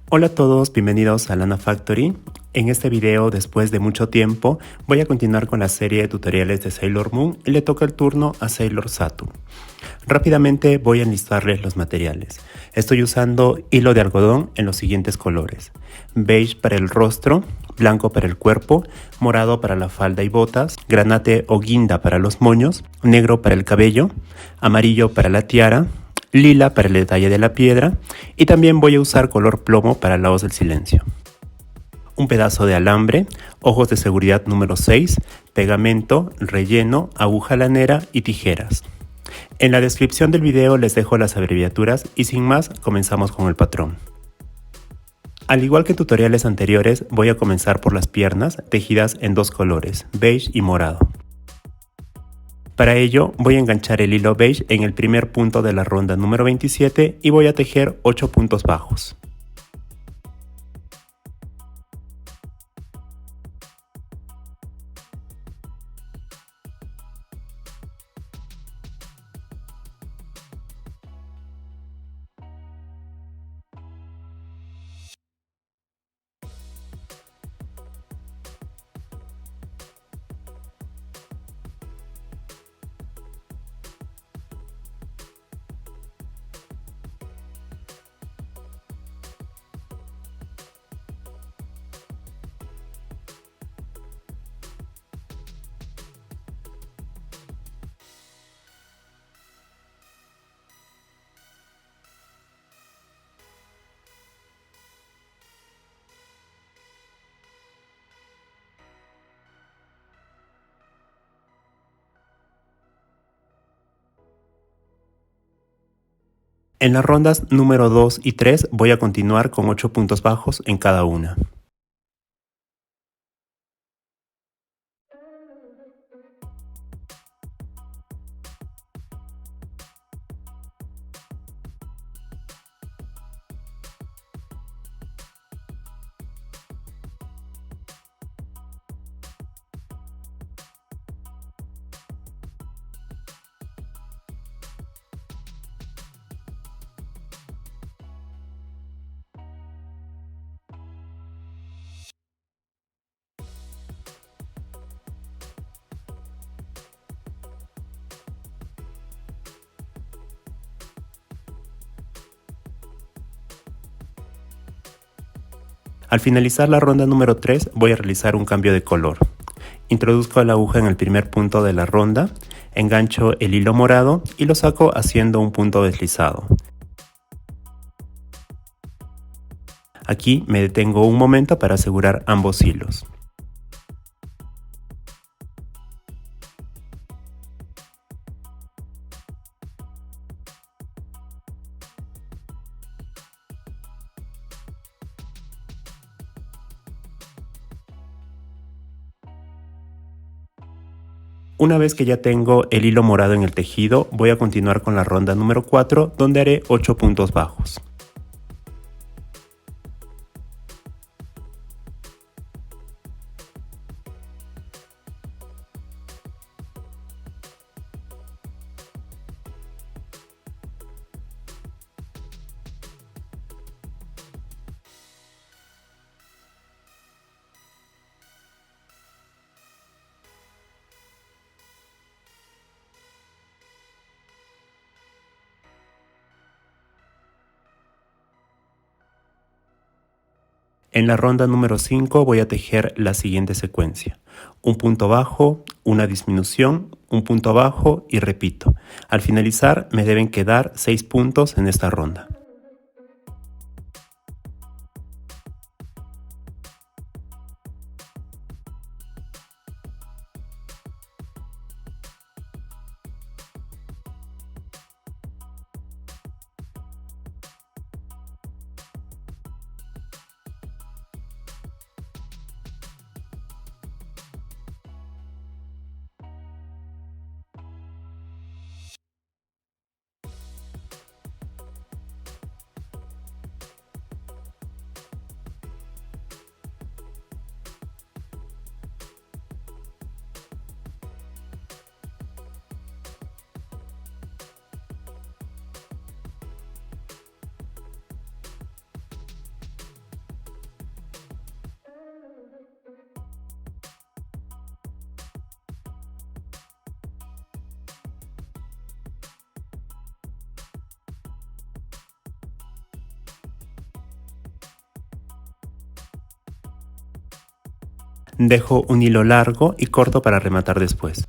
Hola a todos, bienvenidos a Lana Factory. En este video, después de mucho tiempo, voy a continuar con la serie de tutoriales de Sailor Moon y le toca el turno a Sailor Saturn. Rápidamente voy a enlistarles los materiales. Estoy usando hilo de algodón en los siguientes colores: beige para el rostro, blanco para el cuerpo, morado para la falda y botas, granate o guinda para los moños, negro para el cabello, amarillo para la tiara, lila para el detalle de la piedra y también voy a usar color plomo para la hoz del silencio. Un pedazo de alambre, ojos de seguridad número 6, pegamento, relleno, aguja lanera y tijeras. En la descripción del video les dejo las abreviaturas y sin más comenzamos con el patrón. Al igual que en tutoriales anteriores, voy a comenzar por las piernas tejidas en dos colores, beige y morado. Para ello voy a enganchar el hilo beige en el primer punto de la ronda número 27 y voy a tejer 8 puntos bajos. En las rondas número 2 y 3 voy a continuar con 8 puntos bajos en cada una. Al finalizar la ronda número 3 voy a realizar un cambio de color. Introduzco la aguja en el primer punto de la ronda, engancho el hilo morado y lo saco haciendo un punto deslizado. Aquí me detengo un momento para asegurar ambos hilos. Una vez que ya tengo el hilo morado en el tejido, voy a continuar con la ronda número 4, donde haré 8 puntos bajos. En la ronda número 5 voy a tejer la siguiente secuencia: un punto bajo, una disminución, un punto bajo y repito. Al finalizar me deben quedar 6 puntos en esta ronda. Dejo un hilo largo y corto para rematar después.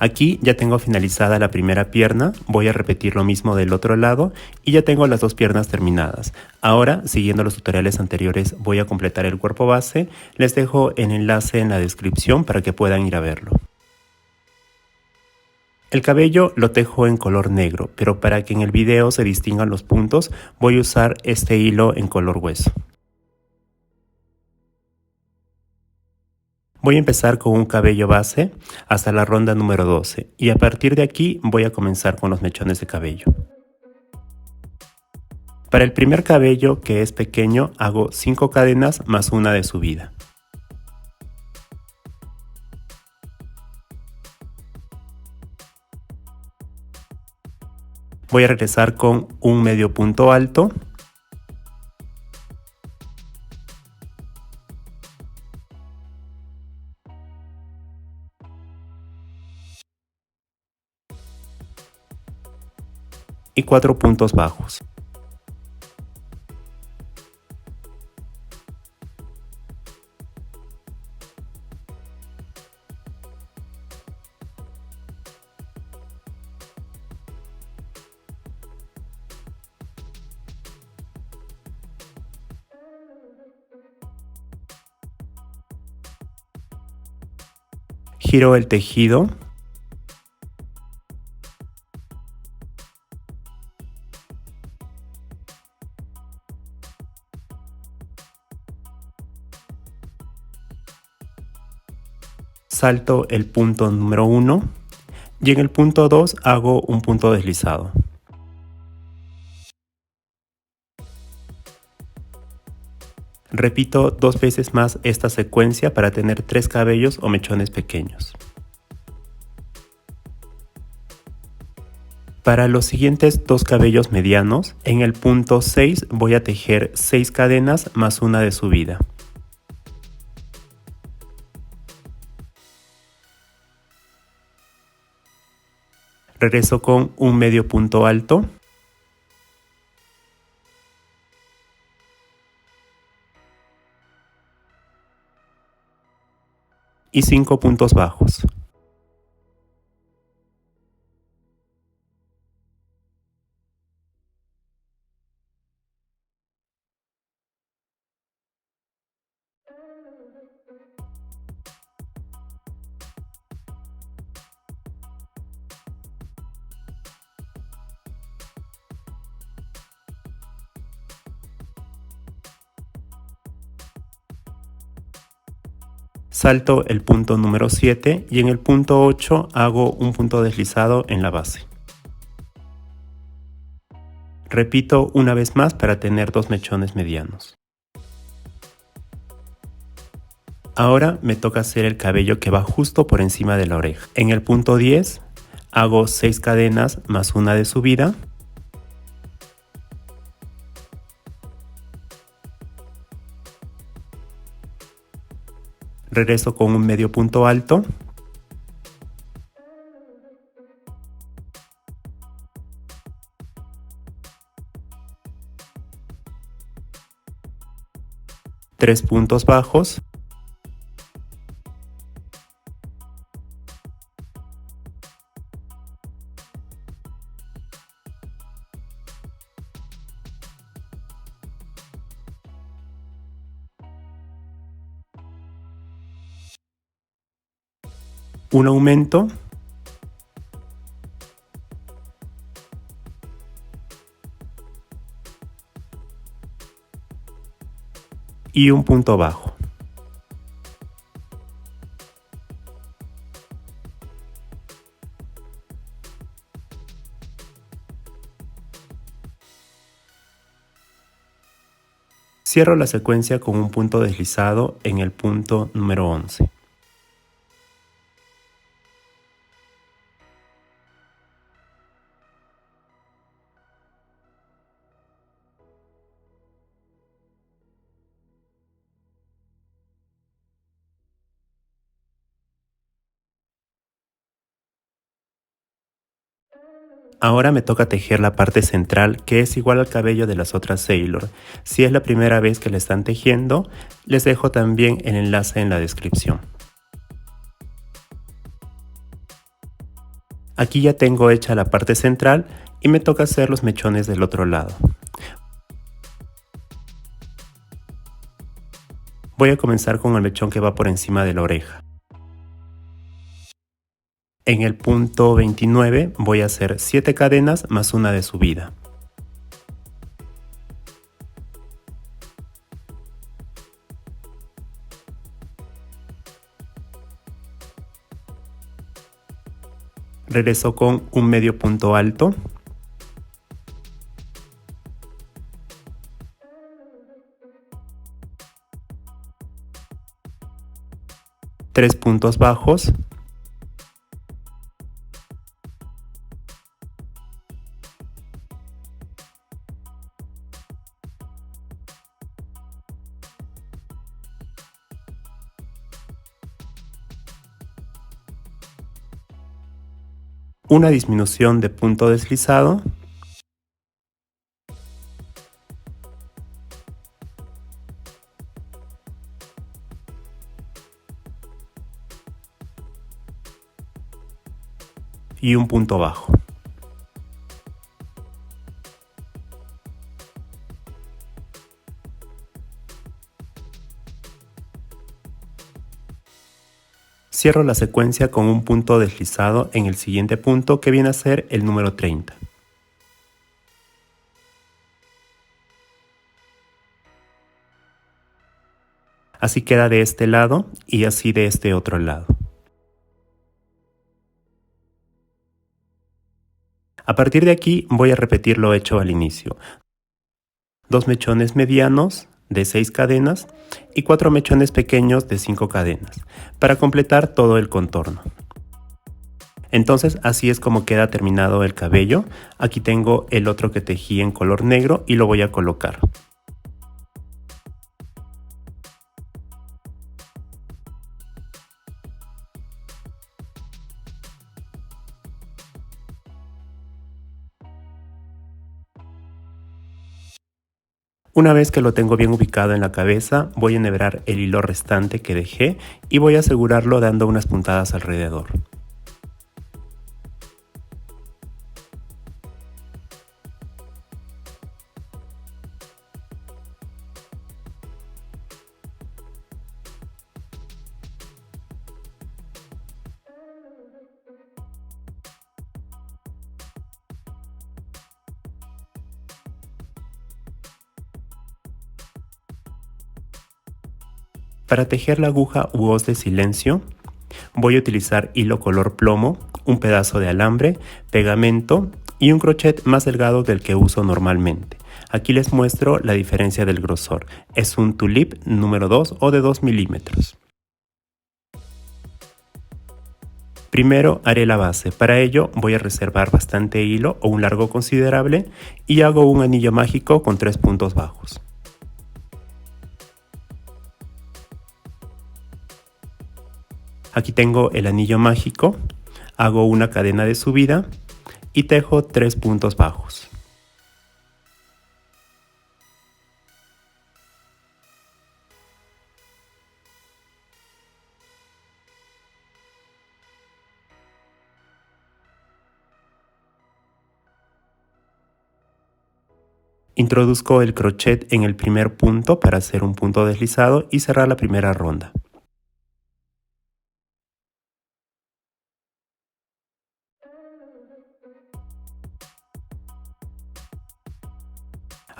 Aquí ya tengo finalizada la primera pierna, voy a repetir lo mismo del otro lado y ya tengo las dos piernas terminadas. Ahora, siguiendo los tutoriales anteriores, voy a completar el cuerpo base. Les dejo el enlace en la descripción para que puedan ir a verlo. El cabello lo tejo en color negro, pero para que en el video se distingan los puntos, voy a usar este hilo en color hueso. Voy a empezar con un cabello base hasta la ronda número 12 y a partir de aquí voy a comenzar con los mechones de cabello. Para el primer cabello, que es pequeño, hago 5 cadenas más una de subida. Voy a regresar con un medio punto alto. Y 4 puntos bajos. Giro el tejido. Salto el punto número 1 y en el punto 2 hago un punto deslizado. Repito 2 veces más esta secuencia para tener 3 cabellos o mechones pequeños. Para los siguientes 2 cabellos medianos, en el punto 6 voy a tejer 6 cadenas más una de subida. Regreso con un medio punto alto. Y 5 puntos bajos. Salto el punto número 7 y en el punto 8 hago un punto deslizado en la base. Repito una vez más para tener 2 mechones medianos. Ahora me toca hacer el cabello que va justo por encima de la oreja. En el punto 10 hago 6 cadenas más una de subida. Regreso con un medio punto alto. Tres puntos bajos. Un aumento. Y un punto bajo. Cierro la secuencia con un punto deslizado en el punto número 11. Ahora me toca tejer la parte central, que es igual al cabello de las otras Sailor. Si es la primera vez que la están tejiendo, les dejo también el enlace en la descripción. Aquí ya tengo hecha la parte central y me toca hacer los mechones del otro lado. Voy a comenzar con el mechón que va por encima de la oreja. En el punto 29 voy a hacer 7 cadenas más una de subida. Regreso con un medio punto alto. Tres puntos bajos. Una disminución de punto deslizado. Y un punto bajo. Cierro la secuencia con un punto deslizado en el siguiente punto, que viene a ser el número 30. Así queda de este lado y así de este otro lado. A partir de aquí voy a repetir lo hecho al inicio. 2 mechones medianos de 6 cadenas y 4 mechones pequeños de 5 cadenas, para completar todo el contorno. Entonces así es como queda terminado el cabello. Aquí tengo el otro que tejí en color negro y lo voy a colocar. Una vez que lo tengo bien ubicado en la cabeza, voy a enhebrar el hilo restante que dejé y voy a asegurarlo dando unas puntadas alrededor. Para tejer la aguja u hoz de silencio, voy a utilizar hilo color plomo, un pedazo de alambre, pegamento y un crochet más delgado del que uso normalmente. Aquí les muestro la diferencia del grosor. Es un tulip número 2 o de 2 milímetros. Primero haré la base. Para ello voy a reservar bastante hilo o un largo considerable y hago un anillo mágico con 3 puntos bajos. Aquí tengo el anillo mágico, hago una cadena de subida y tejo 3 puntos bajos. Introduzco el crochet en el primer punto para hacer un punto deslizado y cerrar la primera ronda.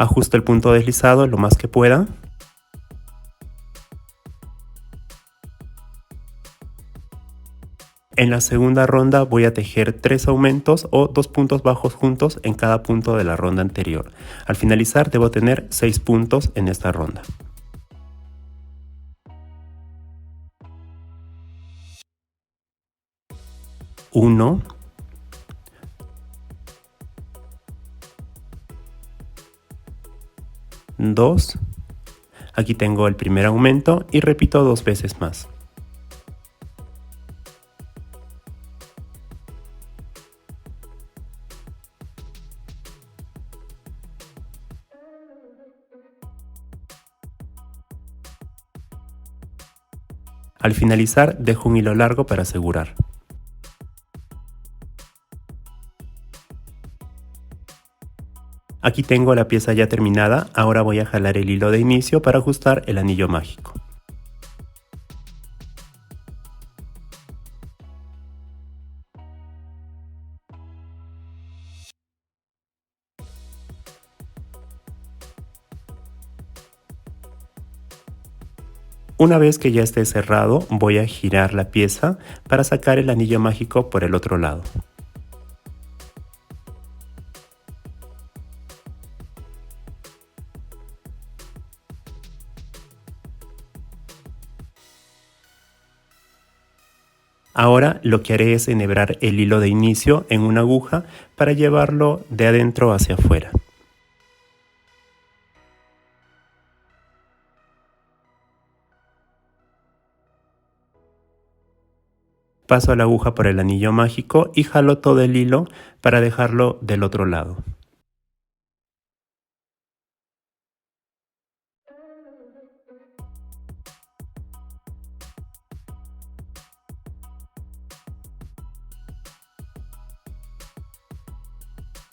Ajusto el punto deslizado lo más que pueda. En la segunda ronda voy a tejer 3 aumentos o 2 puntos bajos juntos en cada punto de la ronda anterior. Al finalizar debo tener 6 puntos en esta ronda. Uno, 2, aquí tengo el primer aumento y repito 2 veces más. Al finalizar dejo un hilo largo para asegurar. Aquí tengo la pieza ya terminada, ahora voy a jalar el hilo de inicio para ajustar el anillo mágico. Una vez que ya esté cerrado, voy a girar la pieza para sacar el anillo mágico por el otro lado. Ahora lo que haré es enhebrar el hilo de inicio en una aguja para llevarlo de adentro hacia afuera. Paso la aguja por el anillo mágico y jalo todo el hilo para dejarlo del otro lado.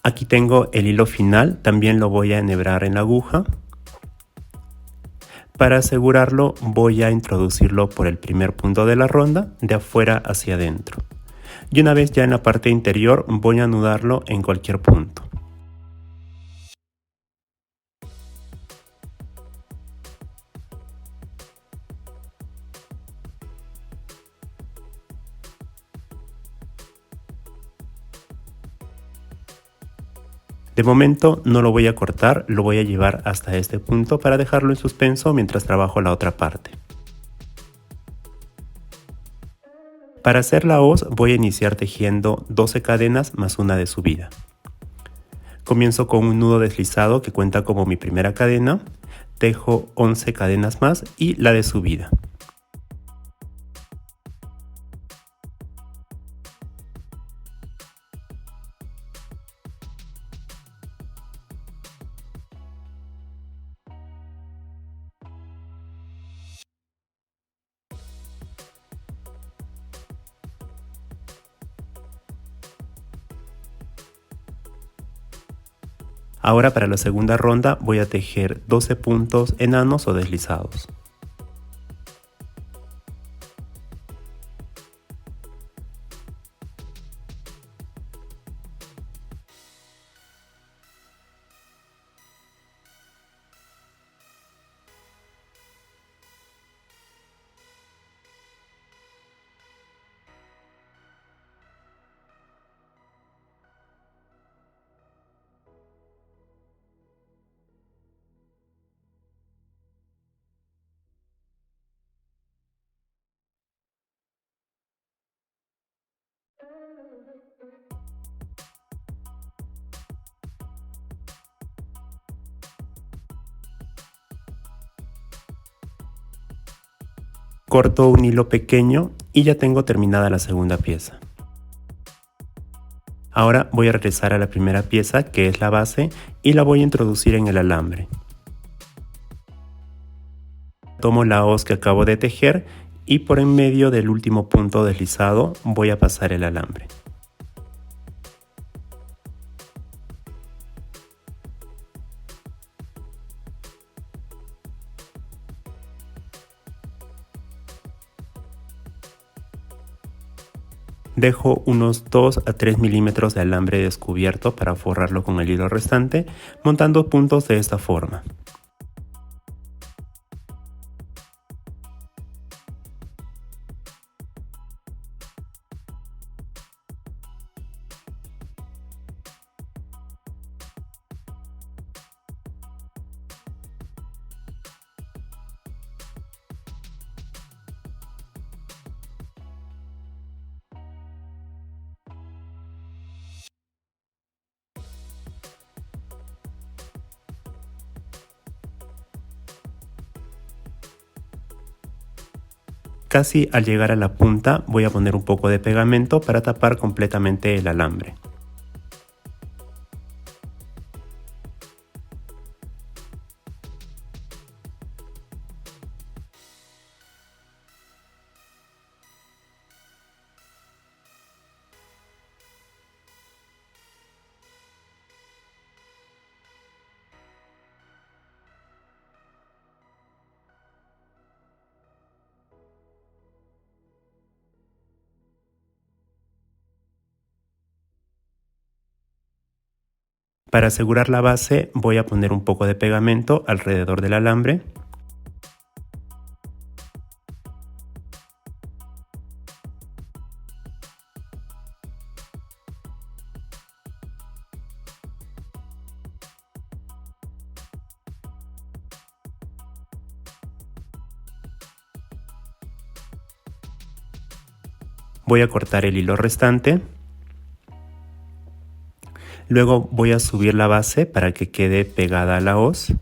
Aquí tengo el hilo final, también lo voy a enhebrar en la aguja. Para asegurarlo voy a introducirlo por el primer punto de la ronda, de afuera hacia adentro. Y una vez ya en la parte interior voy a anudarlo en cualquier punto. De momento no lo voy a cortar, lo voy a llevar hasta este punto para dejarlo en suspenso mientras trabajo la otra parte. Para hacer la hoz voy a iniciar tejiendo 12 cadenas más una de subida. Comienzo con un nudo deslizado que cuenta como mi primera cadena, tejo 11 cadenas más y la de subida. Ahora para la segunda ronda voy a tejer 12 puntos enanos o deslizados. Corto un hilo pequeño y ya tengo terminada la segunda pieza. Ahora voy a regresar a la primera pieza, que es la base, y la voy a introducir en el alambre. Tomo la hoz que acabo de tejer y por en medio del último punto deslizado voy a pasar el alambre. Dejo unos 2 a 3 milímetros de alambre descubierto para forrarlo con el hilo restante, montando puntos de esta forma. Casi al llegar a la punta voy a poner un poco de pegamento para tapar completamente el alambre. Para asegurar la base voy a poner un poco de pegamento alrededor del alambre. Voy a cortar el hilo restante. Luego voy a subir la base para que quede pegada a la hoz.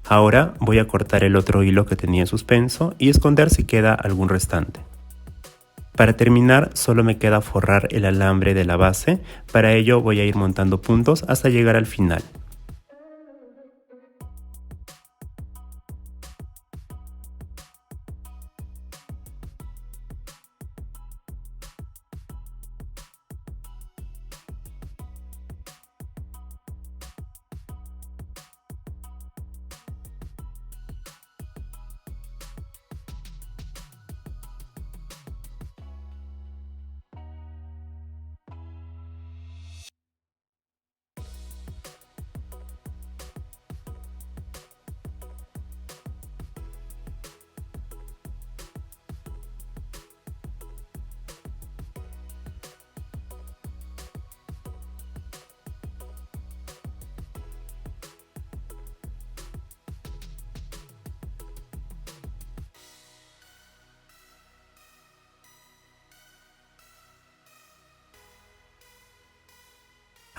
Ahora voy a cortar el otro hilo que tenía en suspenso y esconder si queda algún restante. Para terminar, solo me queda forrar el alambre de la base. Para ello voy a ir montando puntos hasta llegar al final.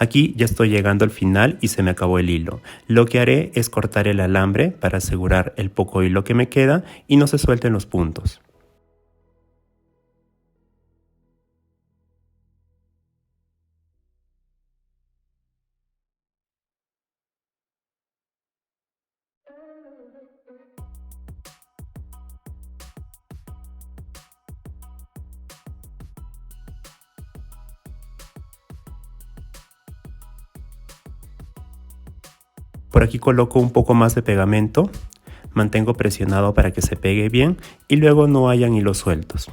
Aquí ya estoy llegando al final y se me acabó el hilo. Lo que haré es cortar el alambre para asegurar el poco hilo que me queda y no se suelten los puntos. Por aquí coloco un poco más de pegamento, mantengo presionado para que se pegue bien y luego no hayan hilos sueltos.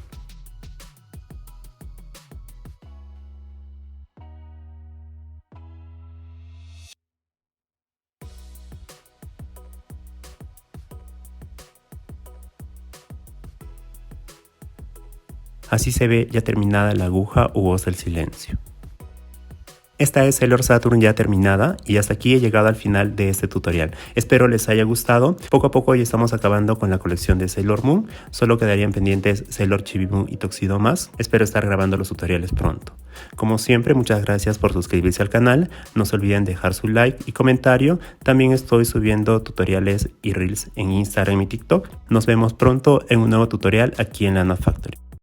Así se ve ya terminada la aguja u hoz del silencio. Esta es Sailor Saturn ya terminada y hasta aquí he llegado al final de este tutorial. Espero les haya gustado. Poco a poco ya estamos acabando con la colección de Sailor Moon. Solo quedarían pendientes Sailor Chibi Moon y Tuxedo Mask. Espero estar grabando los tutoriales pronto. Como siempre, muchas gracias por suscribirse al canal. No se olviden dejar su like y comentario. También estoy subiendo tutoriales y reels en Instagram y TikTok. Nos vemos pronto en un nuevo tutorial aquí en Lana Factory.